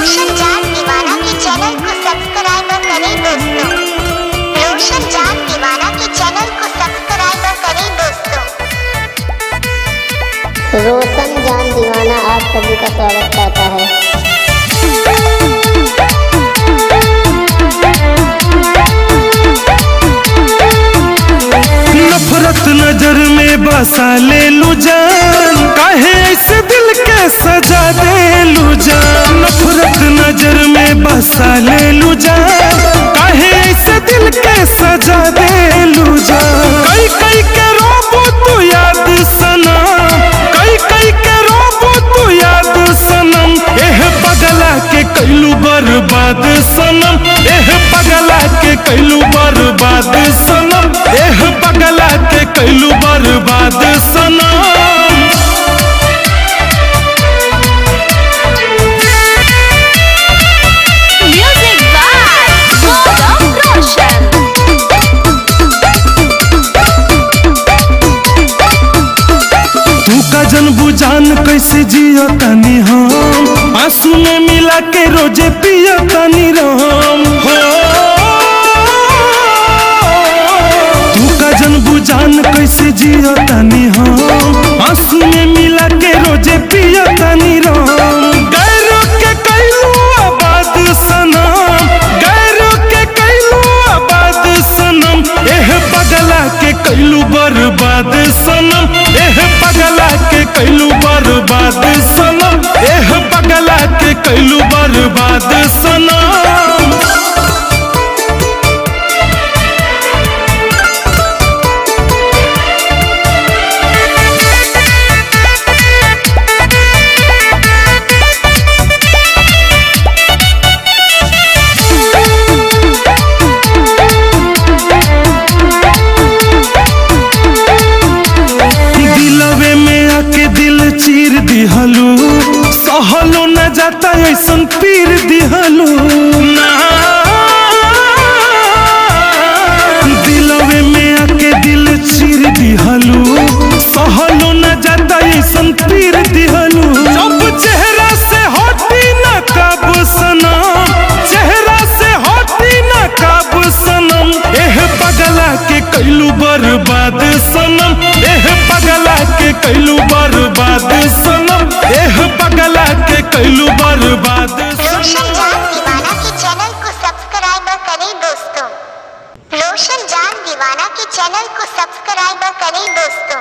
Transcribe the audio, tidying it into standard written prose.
रोशन जान दीवाना के चैनल को सब्सक्राइब करें दोस्तों। रोशन जान दीवाना के चैनल को सब्सक्राइब करें दोस्तों। रोशन जान दीवाना आप सभी का स्वागत करता है। नफरत नजर में बसा ले लू जान, काहे ऐसे दिल के सजा दे लू जान। नफरत नजर में बसा ले लू जान, काहे ऐसे दिल के सजा दे लू जान। कई कई के रोबो तू याद सनम, कई कई के रोबो तू याद सनम। एह पगला के कैलू बर्बाद सनम, एह पगला के कैलू बर्बाद सनम, एह पगला के कैलू बर्बाद सनम। म्यूजिक बाय गौतम रोशन। तू का जनबू जान कैसे जियो तनी हम, आंसू में मिला के रोजे पियो तनी राम हो। तू का जनबू जान कैसे जियो तनी हम, आंसू में मिला के रोजे पियो तनी राम। गैरों के कैलू आबाद सनम, गैरों के कैलू आबाद सनम। एह पगला के कैलू बर्बाद सनम, एह पगला के कैलू बर्बाद सनम, एह पगला के कैलू बर्बाद सनम। दिलवे में आके दिल चीर दिहलू, सहलो न जाता ऐसन पीर दिहलू ना। दिलवे में आके दिल चीर दिहलू, सहलो न जाता ऐसन पीर दिहलू। जब चेहरा से होती न काबू सनम, चेहरा से होती न काबू सनम। एह पगला के कैलू बर्बाद सनम, एह पगला के कैलू बर्बाद सनम, एह पगला के कैलू बर्बाद रोशन जान दीवाना के चैनल को सब्सक्राइब करें दोस्तों। रोशन जान दीवाना के चैनल को सब्सक्राइब करें दोस्तों।